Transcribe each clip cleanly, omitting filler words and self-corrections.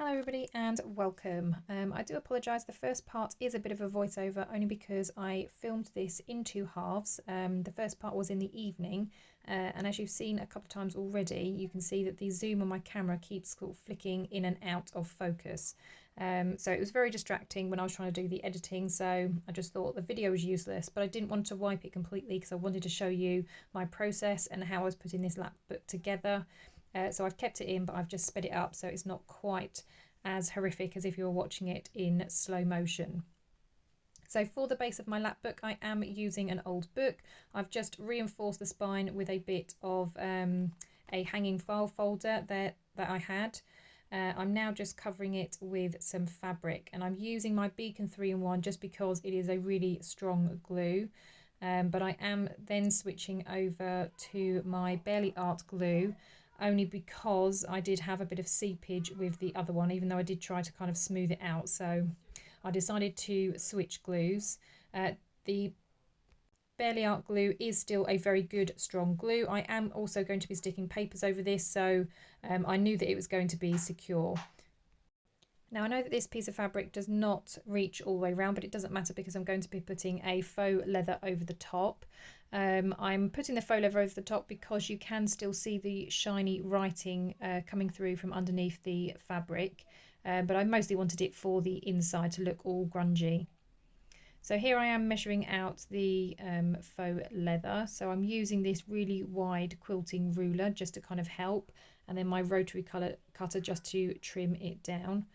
Hello everybody and welcome. I do apologise, the first part is a bit of a voiceover only because I filmed this in two halves. The first part was in the evening and as you've seen a couple of times already, you can see that the zoom on my camera keeps sort of flicking in and out of focus. So it was very distracting when I was trying to do the editing, so I just thought the video was useless, but I didn't want to wipe it completely because I wanted to show you my process and how I was putting this Lapbook together. So I've kept it in, but I've just sped it up so it's not quite as horrific as if you were watching it in slow motion. So for the base of my Lapbook, I am using an old book. I've just reinforced the spine with a bit of a hanging file folder that I had. I'm now just covering it with some fabric, and I'm using my Beacon 3-in-1 just because it is a really strong glue. But I am then switching over to my Barely Art glue, only because I did have a bit of seepage with the other one, even though I did try to kind of smooth it out. So I decided to switch glues. The Barely Art glue is still a very good strong glue. I am also going to be sticking papers over this, so I knew that it was going to be secure. Now I know that this piece of fabric does not reach all the way around, but it doesn't matter because I'm going to be putting a faux leather over the top. I'm putting the faux leather over the top because you can still see the shiny writing coming through from underneath the fabric, but I mostly wanted it for the inside to look all grungy. So here I am measuring out the faux leather. So I'm using this really wide quilting ruler just to kind of help, and then my rotary cutter just to trim it down.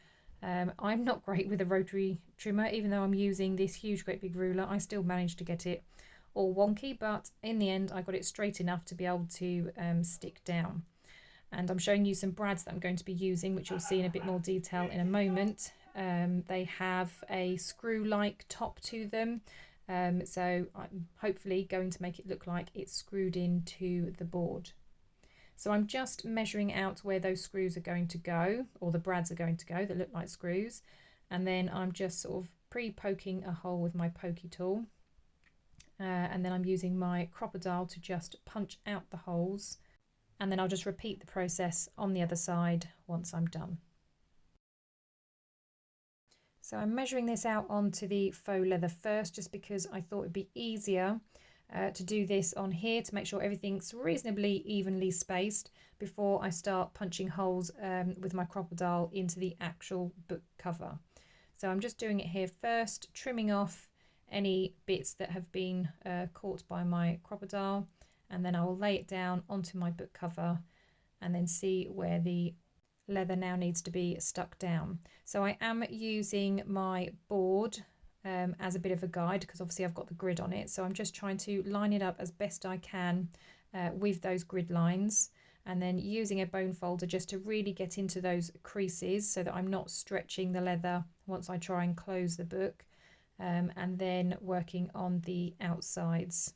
I'm not great with a rotary trimmer, even though I'm using this huge great big ruler. I still managed to get it all wonky, but in the end I got it straight enough to be able to stick down. And I'm showing you some brads that I'm going to be using, which you'll see in a bit more detail in a moment. They have a screw-like top to them, so I'm hopefully going to make it look like it's screwed into the board. So I'm just measuring out where those screws are going to go, or the brads are going to go that look like screws, and then I'm just sort of pre-poking a hole with my pokey tool, and then I'm using my crocodile to just punch out the holes, and then I'll just repeat the process on the other side once I'm done. So I'm measuring this out onto the faux leather first, just because I thought it'd be easier to do this on here to make sure everything's reasonably evenly spaced before I start punching holes with my crocodile into the actual book cover. So I'm just doing it here first, trimming off any bits that have been caught by my crocodile, and then I will lay it down onto my book cover and then see where the leather now needs to be stuck down. So I am using my board as a bit of a guide, because obviously I've got the grid on it, so I'm just trying to line it up as best I can with those grid lines, and then using a bone folder just to really get into those creases so that I'm not stretching the leather once I try and close the book, and then working on the outsides.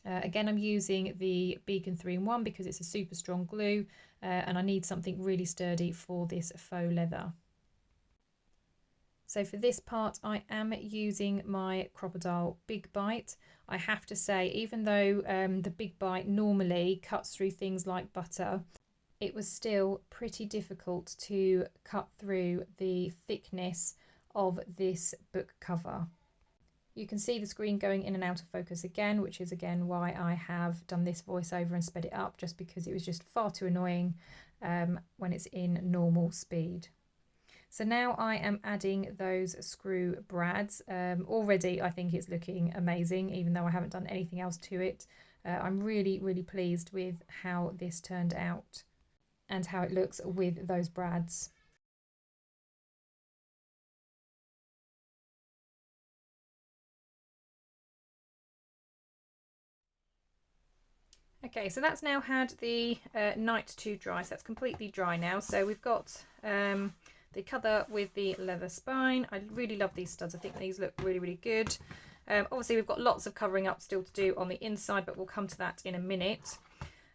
Again, I'm using the Beacon 3-in-1 because it's a super strong glue, and I need something really sturdy for this faux leather. So for this part I am using my crocodile Big Bite. I have to say, even though the Big Bite normally cuts through things like butter, it was still pretty difficult to cut through the thickness of this book cover. You can see the screen going in and out of focus again, which is again why I have done this voiceover and sped it up, just because it was just far too annoying when it's in normal speed. So now I am adding those screw brads. Already I think it's looking amazing, even though I haven't done anything else to it. I'm really pleased with how this turned out and how it looks with those brads. Okay, so that's now had the night to dry, so that's completely dry now. So we've got the cover with the leather spine. I really love these studs. I think these look really good. Obviously we've got lots of covering up still to do on the inside, but we'll come to that in a minute.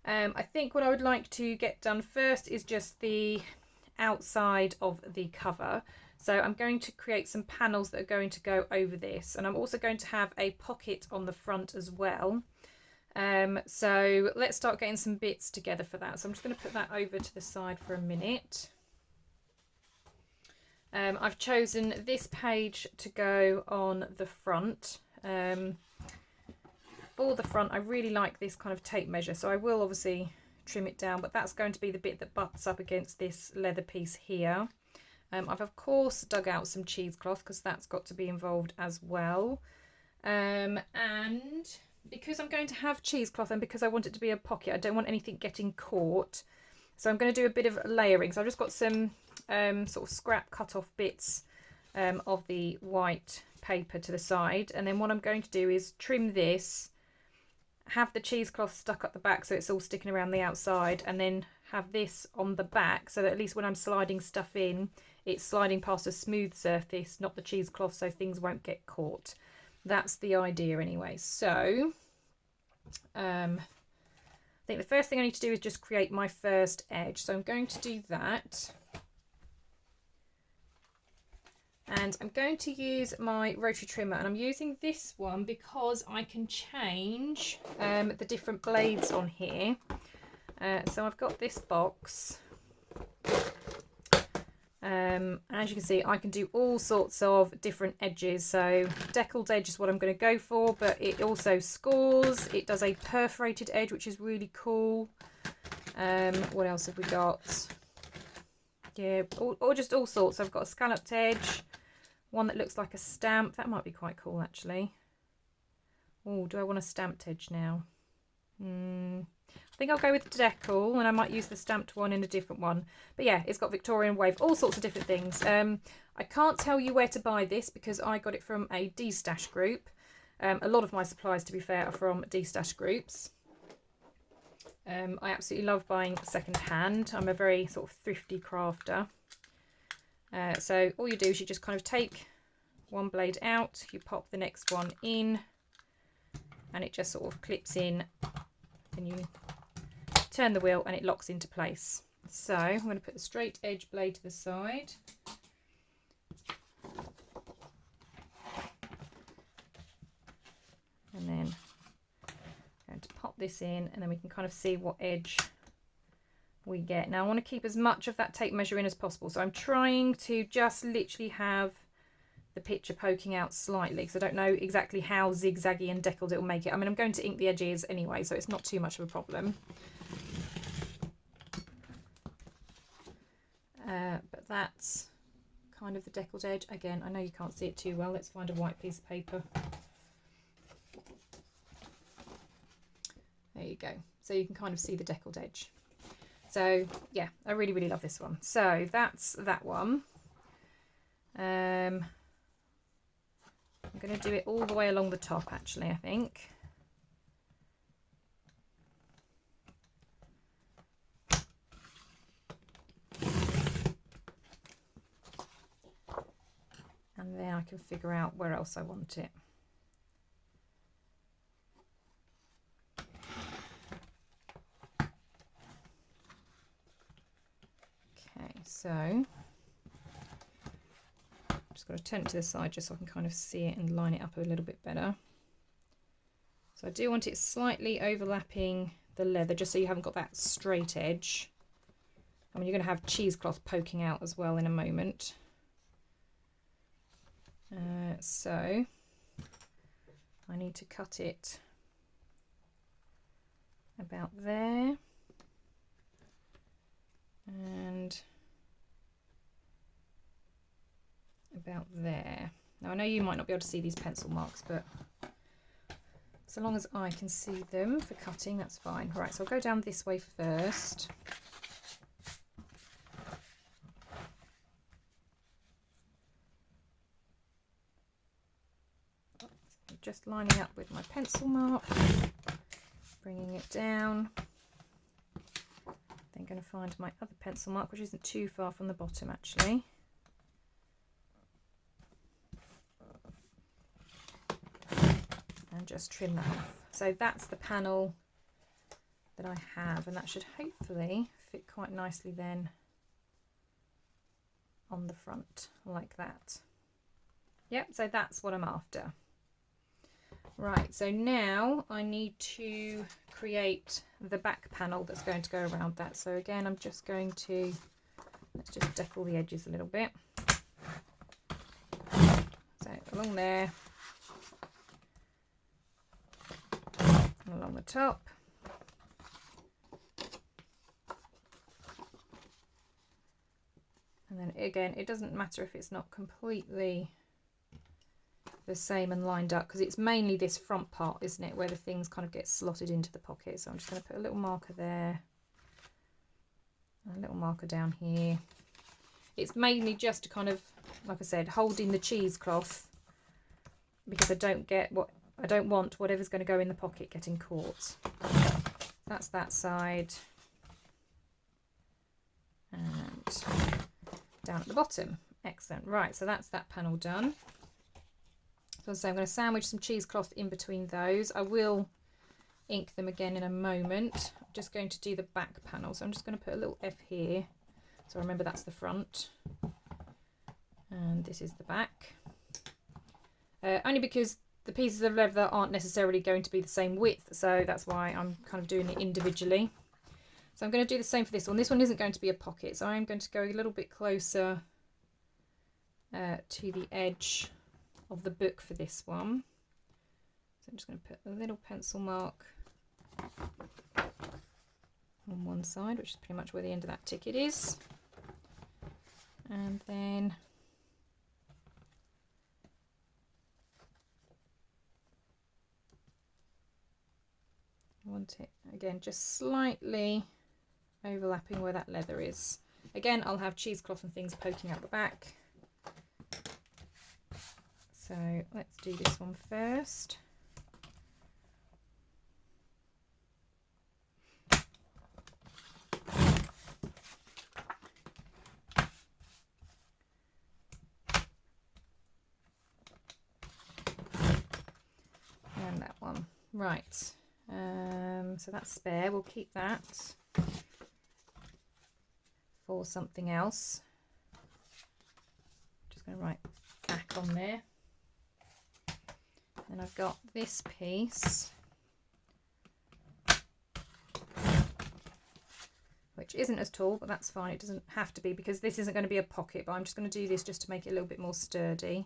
I think what I would like to get done first is just the outside of the cover. So I'm going to create some panels that are going to go over this, and I'm also going to have a pocket on the front as well. So let's start getting some bits together for that. So I'm just going to put that over to the side for a minute. I've chosen this page to go on the front. For the front, I really like this kind of tape measure, so I will obviously trim it down, but that's going to be the bit that butts up against this leather piece here. I've of course dug out some cheesecloth because that's got to be involved as well. And because I'm going to have cheesecloth and because I want it to be a pocket, I don't want anything getting caught. So I'm going to do a bit of layering. So I've just got some sort of scrap cut off bits of the white paper to the side. And then what I'm going to do is trim this, have the cheesecloth stuck up the back so it's all sticking around the outside, and then have this on the back so that at least when I'm sliding stuff in, it's sliding past a smooth surface, not the cheesecloth, so things won't get caught. That's the idea anyway. So I think the first thing I need to do is just create my first edge. So I'm going to do that. And I'm going to use my rotary trimmer, and I'm using this one because I can change the different blades on here. So I've got this box. As you can see, I can do all sorts of different edges. So deckled edge is what I'm going to go for, but it also scores. It does a perforated edge, which is really cool. What else have we got? Yeah, or just all sorts. I've got a scalloped edge, one that looks like a stamp. That might be quite cool, actually. Oh, do I want a stamped edge now? I think I'll go with decal, and I might use the stamped one in a different one. But yeah, it's got Victorian wave, all sorts of different things. I can't tell you where to buy this because I got it from a D-stash group. A lot of my supplies, to be fair, are from D-stash groups. I absolutely love buying second hand. I'm a very sort of thrifty crafter. So all you do is you just kind of take one blade out, you pop the next one in, and it just sort of clips in, and you turn the wheel and it locks into place. So I'm going to put the straight edge blade to the side. And then I'm going to pop this in, and then we can kind of see what edge we get. Now I want to keep as much of that tape measure in as possible, so I'm trying to just literally have the picture poking out slightly because I don't know exactly how zigzaggy and deckled it will make it. I mean, I'm going to ink the edges anyway, so it's not too much of a problem. But that's kind of the deckled edge. Again, I know you can't see it too well. Let's find a white piece of paper. There you go. So you can kind of see the deckled edge. So yeah, I really, really love this one. So that's that one. I'm going to do it all the way along the top, actually, I think. And then I can figure out where else I want it. Okay, so just got to turn it to the side just so I can kind of see it and line it up a little bit better. So I do want it slightly overlapping the leather, just so you haven't got that straight edge. I mean, you're going to have cheesecloth poking out as well in a moment. So I need to cut it about there, and about there. Now I know you might not be able to see these pencil marks, but so long as I can see them for cutting, that's fine. Right, so I'll go down this way first. Just lining up with my pencil mark, bringing it down, then going to find my other pencil mark, which isn't too far from the bottom actually. And just trim that off. So that's the panel that I have, and that should hopefully fit quite nicely then on the front like that. Yep, so that's what I'm after. Right, so now I need to create the back panel that's going to go around that. So again, I'm just going to, let's just decal the edges a little bit. along there, along the top. And then again, it doesn't matter if it's not completely the same and lined up, because it's mainly this front part, isn't it, where the things kind of get slotted into the pocket. So I'm just going to put a little marker there, a little marker down here. It's mainly just to kind of, like I said, holding the cheesecloth, because I don't want whatever's going to go in the pocket getting caught. That's that side, and down at the bottom. Excellent. Right, so that's that panel done. So as I say, I'm going to sandwich some cheesecloth in between those. I will ink them again in a moment. I'm just going to do the back panel, so I'm just going to put a little F here, so remember that's the front, and this is the back. Only because the pieces of leather aren't necessarily going to be the same width, so that's why I'm kind of doing it individually. So I'm going to do the same for this one. This one isn't going to be a pocket, so I'm going to go a little bit closer to the edge of the book for this one. So I'm just going to put a little pencil mark on one side, which is pretty much where the end of that ticket is. And then I want it again just slightly overlapping where that leather is. Again, I'll have cheesecloth and things poking out the back. So let's do this one first. And that one. Right. So that's spare. We'll keep that for something else. Just going to write back on there. And I've got this piece, which isn't as tall, but that's fine. It doesn't have to be, because this isn't going to be a pocket, but I'm just going to do this just to make it a little bit more sturdy.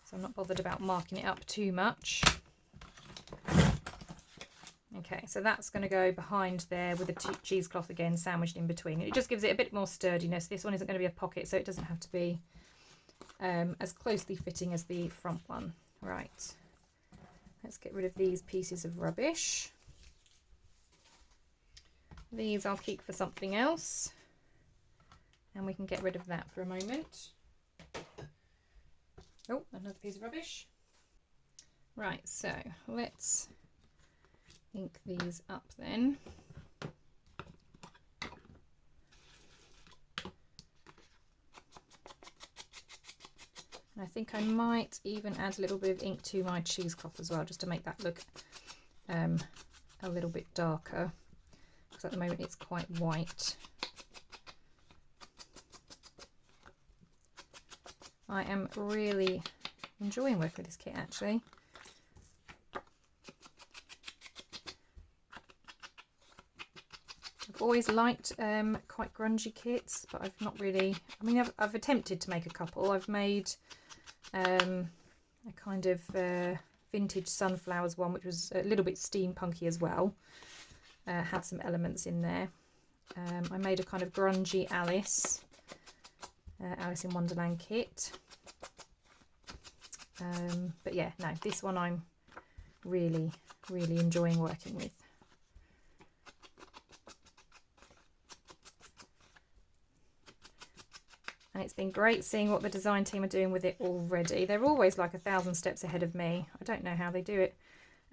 So I'm not bothered about marking it up too much. Okay, so that's going to go behind there with the cheesecloth again sandwiched in between. It just gives it a bit more sturdiness. This one isn't going to be a pocket, so it doesn't have to be as closely fitting as the front one. Right, let's get rid of these pieces of rubbish. These I'll keep for something else, and we can get rid of that for a moment. Oh, another piece of rubbish. Right, so let's ink these up then. I think I might even add a little bit of ink to my cheesecloth as well, just to make that look a little bit darker, because at the moment it's quite white. I am really enjoying working with this kit, actually. I've always liked quite grungy kits, but I've not really, I mean, I've attempted to make a couple. I've made a kind of vintage sunflowers one, which was a little bit steampunky as well. Had some elements in there. I made a kind of grungy Alice in Wonderland kit. But yeah, no, this one I'm really enjoying working with. And it's been great seeing what the design team are doing with it already. They're always like 1,000 steps ahead of me. I don't know how they do it.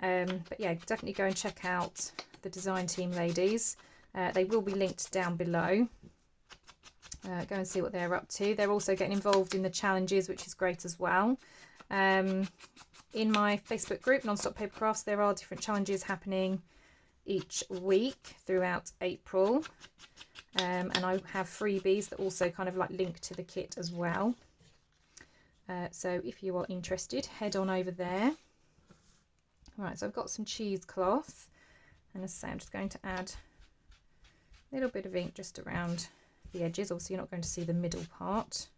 But yeah, definitely go and check out the design team ladies. They will be linked down below. Go and see what they're up to. They're also getting involved in the challenges, which is great as well. In my Facebook group, Non-Stop Papercrafts, there are different challenges happening each week throughout April. And I have freebies that also kind of like link to the kit as well. So if you are interested, head on over there. Right, so I've got some cheesecloth, and as I say, I'm just going to add a little bit of ink just around the edges. Obviously you're not going to see the middle part.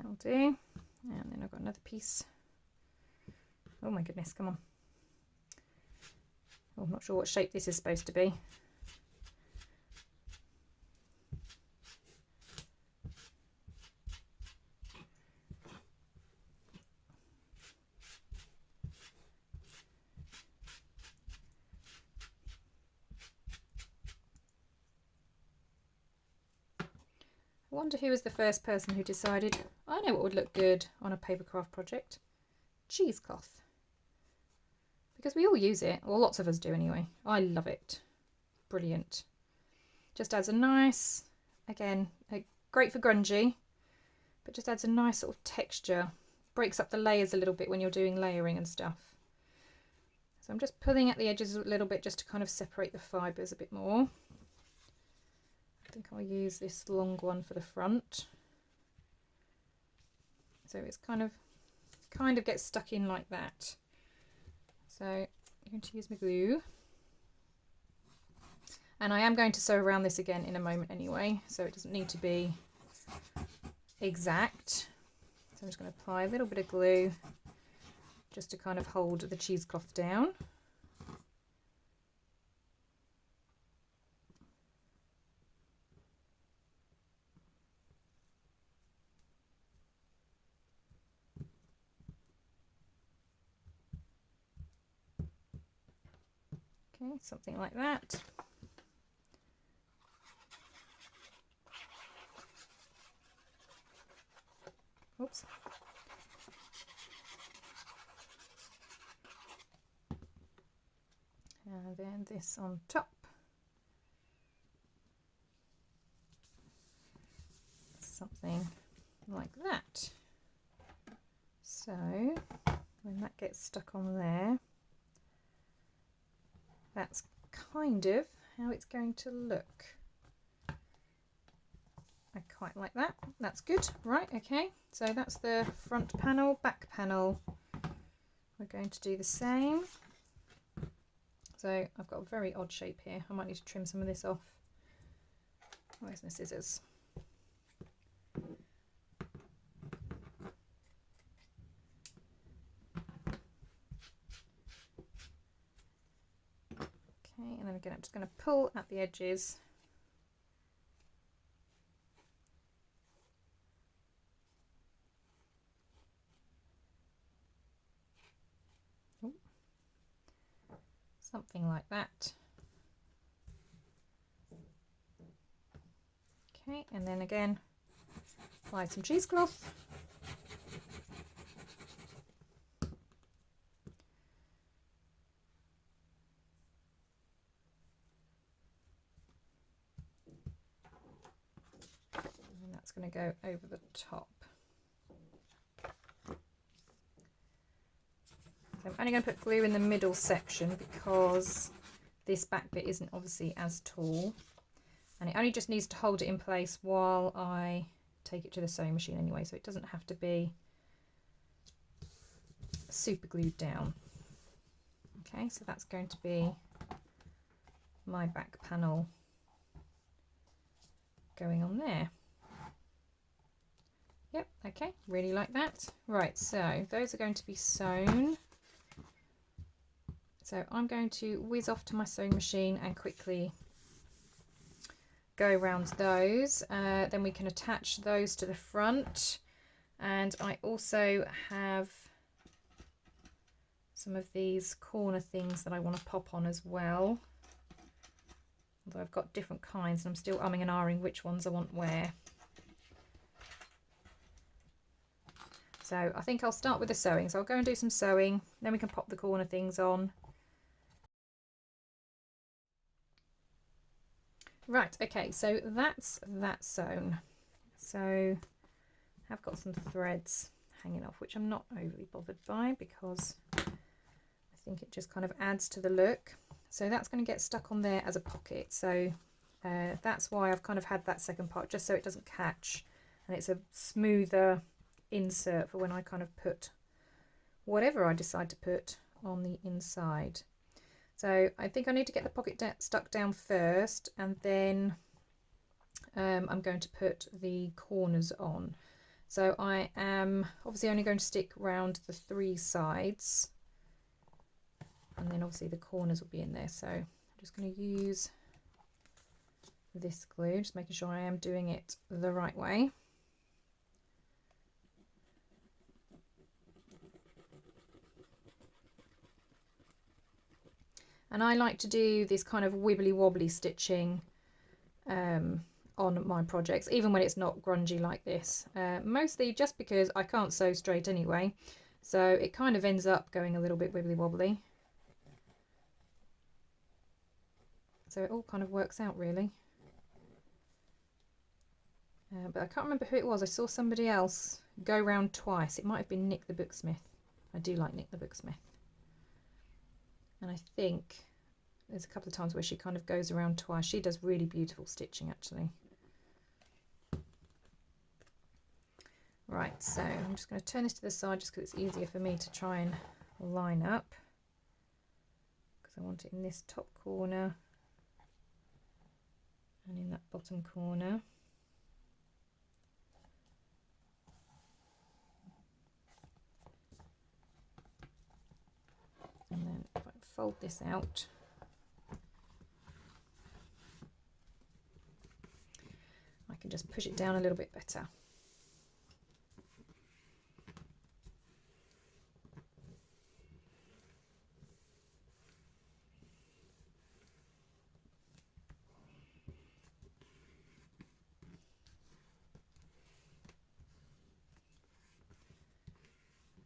That'll do. And then I've got another piece. Oh my goodness, come on. Oh, I'm not sure what shape this is supposed to be. I wonder who was the first person who decided, I know what would look good on a papercraft project. Cheesecloth. Because we all use it, or lots of us do anyway. I love it. Brilliant. Just adds a nice, again, great for grungy, but just adds a nice sort of texture. Breaks up the layers a little bit when you're doing layering and stuff. So I'm just pulling at the edges a little bit just to kind of separate the fibres a bit more. I think I'll use this long one for the front. So it's kind of gets stuck in like that. So I'm going to use my glue. And I am going to sew around this again in a moment anyway, so it doesn't need to be exact. So I'm just going to apply a little bit of glue just to kind of hold the cheesecloth down. Okay, something like that. Oops. And then this on top. Something like that. So when that gets stuck on there, that's kind of how it's going to look. I quite like that. That's good. Right, okay. So that's the front panel, back panel. We're going to do the same. So I've got a very odd shape here. I might need to trim some of this off. Where's my scissors? Okay, and then again I'm just going to pull at the edges. Ooh. Something like that. Okay, and then again apply some cheesecloth. And that's going to go over the top. So I'm only going to put glue in the middle section because this back bit isn't obviously as tall, and it only just needs to hold it in place while I take it to the sewing machine anyway, so it doesn't have to be super glued down. Okay, so that's going to be my back panel going on there. Yep, okay, really like that. Right, so those are going to be sewn. So I'm going to whiz off to my sewing machine and quickly go around those. Then we can attach those to the front. And I also have some of these corner things that I want to pop on as well. Although I've got different kinds and I'm still umming and ahhing which ones I want where. So I think I'll start with the sewing. So I'll go and do some sewing, then we can pop the corner things on. Right, okay, so that's that sewn. So I've got some threads hanging off, which I'm not overly bothered by because I think it just kind of adds to the look. So that's going to get stuck on there as a pocket. So that's why I've kind of had that second part, just so it doesn't catch and it's a smoother insert for when I kind of put whatever I decide to put on the inside. So I think I need to get the pocket stuck down first, and then I'm going to put the corners on. So I am obviously only going to stick round the 3 sides, and then obviously the corners will be in there. So I'm just going to use this glue, just making sure I am doing it the right way. And I like to do this kind of wibbly wobbly stitching on my projects, even when it's not grungy like this, mostly just because I can't sew straight anyway, so it kind of ends up going a little bit wibbly wobbly, so it all kind of works out really. But I can't remember who it was. I saw somebody else go round twice. It might have been Nick the Booksmith. I do like Nick the Booksmith, and I think there's a couple of times where she kind of goes around twice. She does really beautiful stitching actually. Right, so I'm just going to turn this to the side just because it's easier for me to try and line up, because I want it in this top corner and in that bottom corner. And then if I fold this out, I can just push it down a little bit better.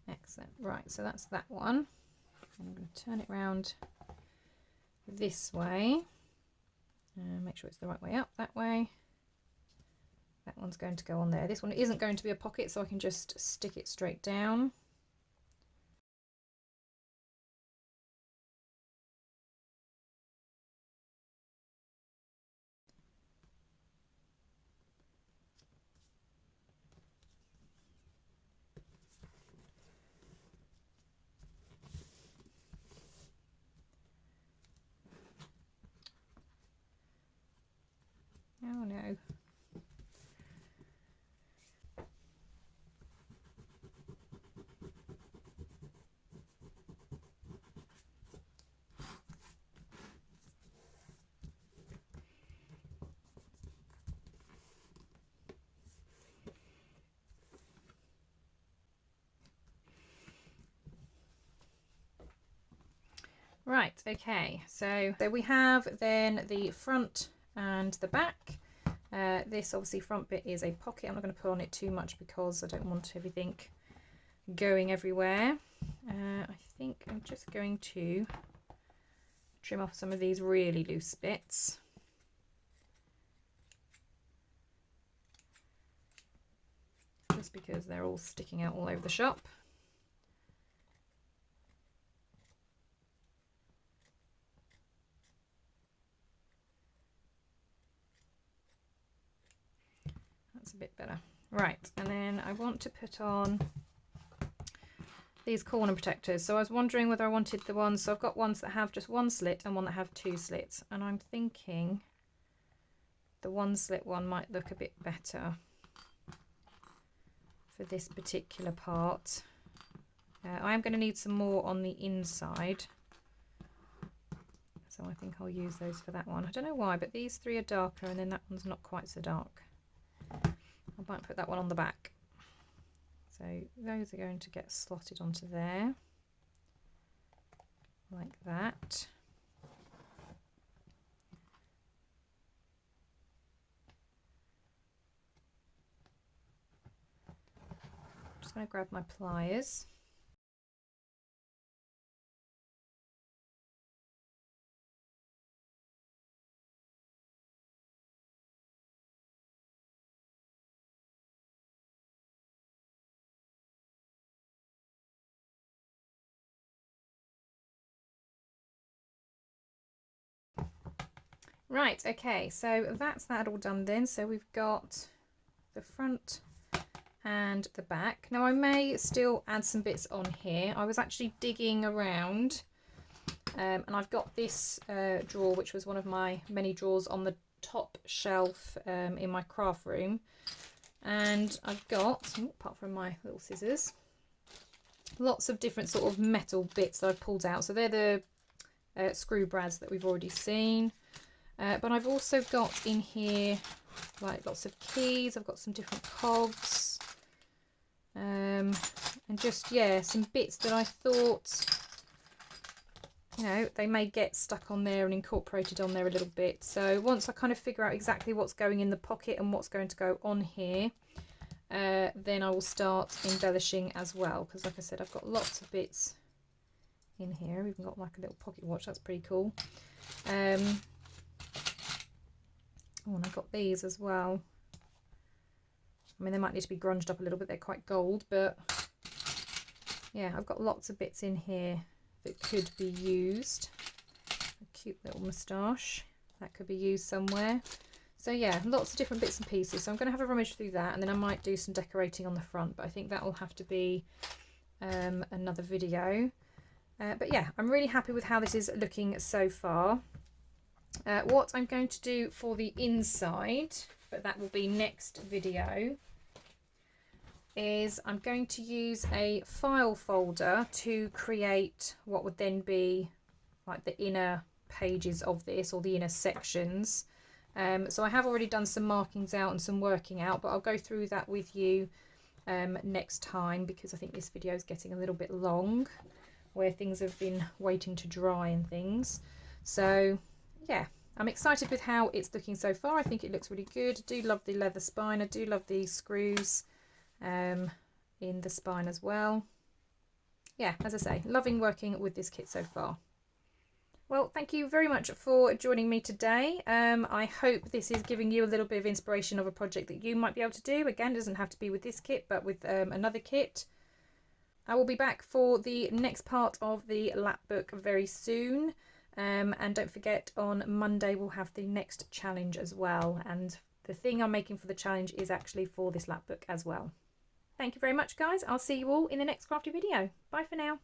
Excellent. Right, so that's that one. I'm going to turn it round this way and make sure it's the right way up, that way. That one's going to go on there. This one isn't going to be a pocket, so I can just stick it straight down. Oh no. Right, okay, so we have then the front and the back. This obviously front bit is a pocket. I'm not going to put on it too much because I don't want everything going everywhere. I think I'm just going to trim off some of these really loose bits. Just because they're all sticking out all over the shop. That's a bit better. Right, and then I want to put on these corner protectors. So I was wondering whether I wanted the ones, so I've got ones that have just 1 slit and one that have 2 slits, and I'm thinking the 1 slit one might look a bit better for this particular part. I am going to need some more on the inside, so I think I'll use those for that one. I don't know why, but these 3 are darker and then that one's not quite so dark. I might put that one on the back. So those are going to get slotted onto there, like that. I'm just going to grab my pliers. Right, okay, so that's that all done then. So we've got the front and the back. Now I may still add some bits on here. I was actually digging around and I've got this drawer, which was one of my many drawers on the top shelf in my craft room. And I've got, apart from my little scissors, lots of different sort of metal bits that I've pulled out. So they're the screw brads that we've already seen. But I've also got in here like lots of keys. I've got some different cogs. And just, yeah, some bits that I thought, you know, they may get stuck on there and incorporated on there a little bit. So once I kind of figure out exactly what's going in the pocket and what's going to go on here, then I will start embellishing as well. Because like I said, I've got lots of bits in here. We've even got like a little pocket watch. That's pretty cool. Oh, and I've got these as well. I mean, they might need to be grunged up a little bit. They're quite gold, but yeah, I've got lots of bits in here that could be used. A cute little moustache that could be used somewhere. So yeah, lots of different bits and pieces. So I'm going to have a rummage through that, and then I might do some decorating on the front, but I think that will have to be another video. But yeah, I'm really happy with how this is looking so far. What I'm going to do for the inside, but that will be next video, is I'm going to use a file folder to create what would then be like the inner pages of this, or the inner sections. So I have already done some markings out and some working out, but I'll go through that with you next time, because I think this video is getting a little bit long, where things have been waiting to dry and things. So yeah, I'm excited with how it's looking so far. I think it looks really good. I do love the leather spine. I do love the screws in the spine as well. Yeah, as I say, loving working with this kit so far. Well, thank you very much for joining me today. I hope this is giving you a little bit of inspiration of a project that you might be able to do. Again, it doesn't have to be with this kit, but with another kit. I will be back for the next part of the Lapbook very soon. And don't forget, on Monday we'll have the next challenge as well. And the thing I'm making for the challenge is actually for this Lapbook as well. Thank you very much, guys. I'll see you all in the next crafty video. Bye for now.